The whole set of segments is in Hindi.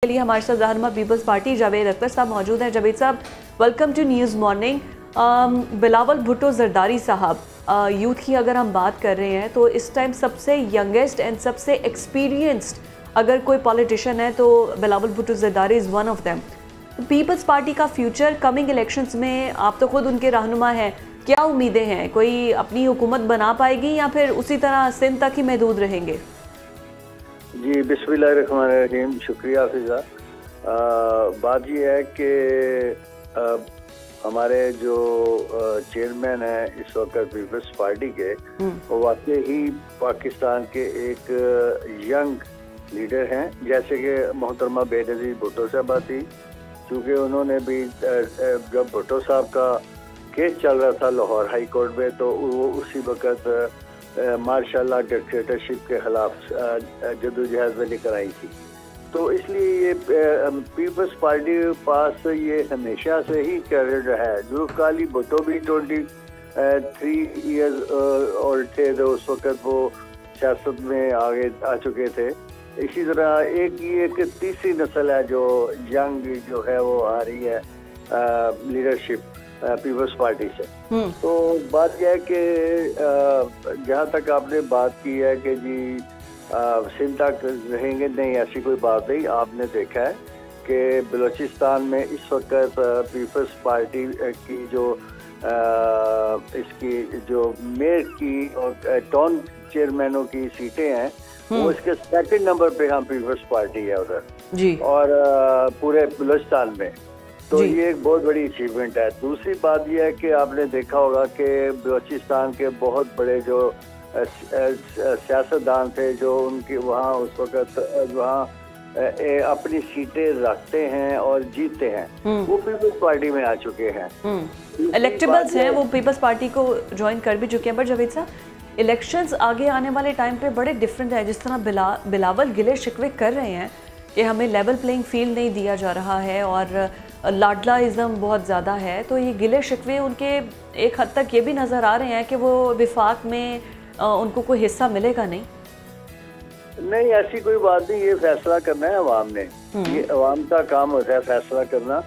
के लिए हमारे साथ रहनुमा पीपल्स पार्टी जावेद अख्तर साहब मौजूद हैं। जावेद साहब, welcome to News Morning. Bilawal Bhutto Zardari साहब, यूथ की अगर हम बात कर रहे हैं तो इस टाइम सबसे यंगेस्ट एंड सबसे एक्सपीरियंस्ड अगर कोई पॉलिटिशियन है तो Bilawal Bhutto Zardari is one of them. Peoples Party का फ्यूचर कमिंग इलेक्शंस में, आप तो खुद उनके रहनुमा हैं, क्या उम्मीदें हैं? कोई अपनी हुकूमत बना पाएगी या फिर उसी तरह सिंध तक ही महदूद रहेंगे? जी, बिस्मिल्लाहिर्रहमानिर्रहीम। शुक्रिया हाफिज़ा। बात यह है कि हमारे जो चेयरमैन हैं इस वक्त पीपल्स पार्टी के, वो वाकई ही पाकिस्तान के एक यंग लीडर हैं। जैसे कि मोहतरमा बेनज़ीर भुट्टो साहबा थी, क्योंकि उन्होंने भी जब भुट्टो साहब का केस चल रहा था लाहौर हाई कोर्ट में, तो वो उसी वक्त मार्शाल्लाह डिक्टेटरशिप के खिलाफ जद्दोजहद में लेकर आई थी। तो इसलिए ये पीपल्स पार्टी के पास ये हमेशा से ही कैरियर है। जुल्फ़िकार अली भुट्टो भी 23 ईयर्स ओल्ड थे तो उस वक्त वो सियासत में आगे आ चुके थे। इसी तरह एक तीसरी नस्ल है जो यंग जो है वो आ रही है लीडरशिप पीपल्स पार्टी से। तो बात यह है कि जहाँ तक आपने बात की है कि जी सिंध तक रहेंगे, नहीं, ऐसी कोई बात नहीं। आपने देखा है कि बलूचिस्तान में इस वक्त पीपल्स पार्टी की जो इसकी जो मेयर की और टाउन चेयरमैनों की सीटें हैं, वो इसके सेकंड नंबर पे हम पीपल्स पार्टी है उधर जी, और पूरे बलूचिस्तान में। तो ये एक बहुत बड़ी अचीवमेंट है। दूसरी बात यह है कि आपने देखा होगा कि बलूचिस्तान के बहुत बड़े जो सियासतदान थे जो उनकी वहाँ उस वक्त वहाँ अपनी सीटें रखते हैं और जीतते हैं, वो पीपल्स पार्टी में आ चुके हैं। इलेक्टेबल्स हैं, वो पीपल्स पार्टी को ज्वाइन कर भी चुके हैं। बट जावेद साहब, इलेक्शंस आगे आने वाले टाइम पे बड़े डिफरेंट है। जिस तरह बिलावल गिले शिकवे कर रहे हैं कि हमें लेवल प्लेइंग फील्ड नहीं दिया जा रहा है और लाडलाइज़म बहुत ज़्यादा है, तो ये गिले शिकवे उनके एक हद तक ये भी नज़र आ रहे हैं कि वो विफाक में उनको कोई हिस्सा मिलेगा नहीं। ऐसी कोई बात नहीं। ये फैसला करना है अवाम ने, ये अवाम का काम होता है फैसला करना।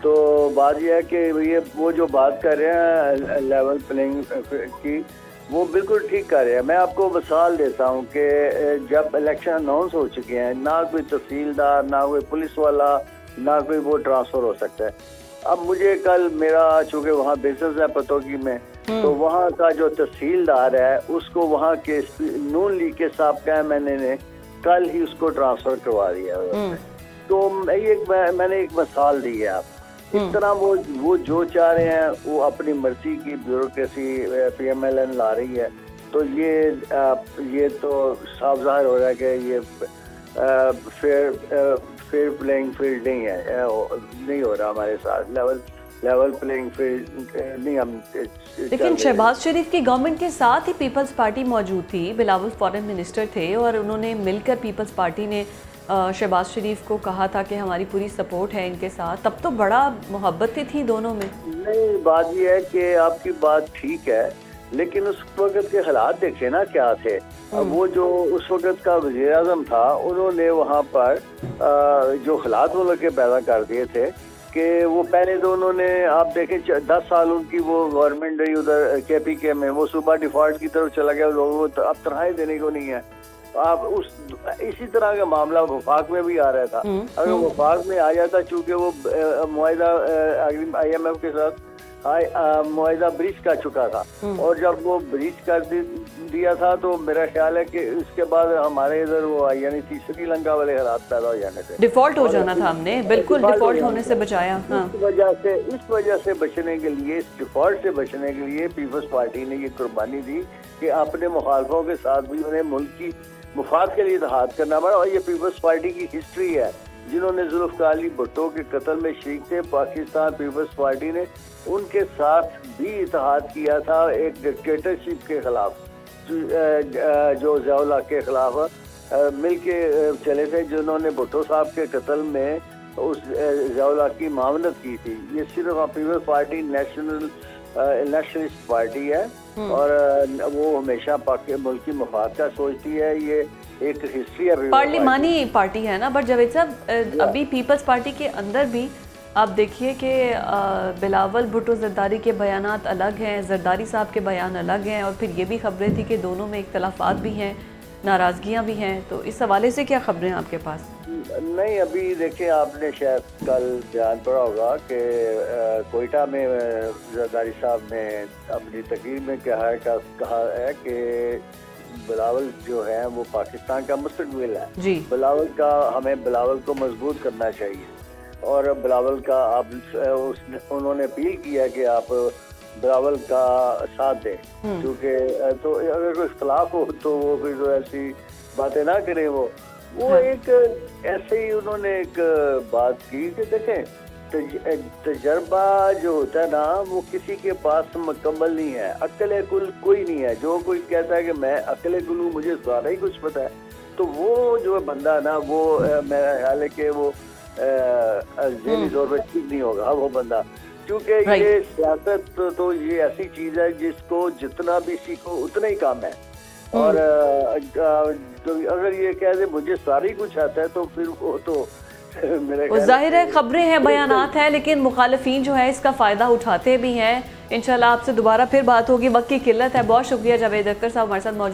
तो बात यह है कि ये वो जो बात कर रहे हैं लेवल प्लेइंग की, वो बिल्कुल ठीक कर रहे हैं। मैं आपको मिसाल देता हूँ कि जब इलेक्शन अनाउंस हो चुके हैं, ना कोई तहसीलदार, ना कोई पुलिस वाला, ना कोई वो ट्रांसफर हो सकता है। अब मुझे कल मेरा चूँकि वहाँ बिजनेस है पतोगी में, तो वहाँ का जो तहसीलदार है उसको वहाँ के नून लीग के साबका एमएनए ने कल ही उसको ट्रांसफर करवा दिया। तो मैंने एक मिसाल दी है आप। इस तरह वो जो चाह रहे हैं वो अपनी मर्जी की ब्यूरोक्रेसी पीएमएलएन ला रही है। तो ये तो साफ जाहिर हो रहा है कि ये फेयर प्लेइंग फील्ड नहीं हो रहा हमारे साथ। लेवल प्लेइंग फील्ड नहीं हम। लेकिन शहबाज शरीफ की गवर्नमेंट के साथ ही पीपल्स पार्टी मौजूद थी। बिलावल फॉरेन मिनिस्टर थे और उन्होंने मिलकर पीपल्स पार्टी ने शहबाज शरीफ को कहा था कि हमारी पूरी सपोर्ट है इनके साथ। तब तो बड़ा मोहब्बतें थी दोनों में। नहीं, बात यह है कि आपकी बात ठीक है, लेकिन उस वक्त के हालात देखे ना क्या थे। वो जो उस वक्त का वज़ीर आज़म था, उन्होंने वहाँ पर जो हालात वो लोग पैदा कर दिए थे कि वो पहले तो उन्होंने, आप देखें 10 साल उनकी वो गवर्नमेंट रही उधर केपीके में, वो सुबह डिफॉल्ट की तरफ चला गया। लोगों को अब तनख्वाही देने को नहीं है। आप इसी तरह का मामला वफाक में भी आ रहा था। अगर वफाक में आ जाता, चूँकि वो मुआहिदा IMF के साथ मुआहिदा ब्रीच कर चुका था, और जब वो ब्रीच कर दिया था तो मेरा ख्याल है कि इसके बाद हमारे इधर वो यानी श्रीलंका वाले हालात पैदा हो जाने थे। डिफॉल्ट हो जाना था, हमने बिल्कुल डिफॉल्ट होने से बचाया। इस वजह से बचने के लिए, इस डिफॉल्ट से बचने के लिए पीपल्स पार्टी ने ये कुर्बानी दी कि अपने मुखालफों के साथ भी उन्हें मुल्क की मुफाद के लिए इत्तेहाद करना पड़ा। और ये पीपल्स पार्टी की हिस्ट्री है। जिन्होंने जुल्फ़िकार अली भुट्टो के कत्ल में शरीक थे, पाकिस्तान पीपल्स पार्टी ने उनके साथ भी इत्तेहाद किया था एक डिक्टेटरशिप के खिलाफ, जो ज़िया-उल हक के खिलाफ मिल के चले थे, जिन्होंने भुट्टो साहब के कत्ल में उस ज़िया-उल हक की मामनत की थी। ये सिर्फ पीपल्स पार्टी नेशनलिस्ट पार्टी है और वो हमेशा मुल्क की मफाद का सोचती है। ये एक हिस्ट्री है। पार्लिमानी पार्टी है ना, बट जावेद साहब अभी पीपल्स पार्टी के अंदर भी आप देखिए कि बिलावल भुट्टो जरदारी के बयानात अलग हैं, जरदारी साहब के बयान अलग हैं, और फिर ये भी खबरें थी कि दोनों में इख्तलाफात भी हैं, नाराज़गियाँ भी हैं। तो इस हवाले से क्या खबरें हैं आपके पास? नहीं, अभी देखिए आपने शायद कल बयान पढ़ा होगा कि कोयटा में जरदारी साहब ने अपनी तकरीर में कहा है कि बिलावल जो है वो पाकिस्तान का मुस्तकबिल है जी। हमें बिलावल को मजबूत करना चाहिए, और बिलावल का उन्होंने अपील किया कि आप बिलावल का साथ दें, क्योंकि तो अगर कोई इख्तलाफ हो तो वो फिर तो ऐसी बातें ना करें। वो एक ऐसे ही उन्होंने एक बात की कि देखें, तजर्बा जो होता है ना वो किसी के पास मुकम्मल नहीं है, अक्ल कुल कोई नहीं है। जो कोई कहता है कि मैं अक्ल कुल हूँ, मुझे सारा ही कुछ पता है, तो वो जो बंदा है ना वो मेरा ख्याल है कि वो ज़हनी तौर पर ठीक नहीं होगा वो बंदा, क्योंकि ये सियासत तो ये ऐसी चीज है जिसको जितना भी सीखो उतना ही काम है। और तो अगर ये कह दे मुझे सारी कुछ आता है तो फिर वो तो जाहिर है खबरें हैं, बयानात हैं, लेकिन मुखालिफिन जो है इसका फ़ायदा उठाते भी हैं। इंशाल्लाह आपसे दोबारा फिर बात होगी, वक्त की किल्लत है। बहुत शुक्रिया जावेद अख्तर साहब हमारे साथ मौजूद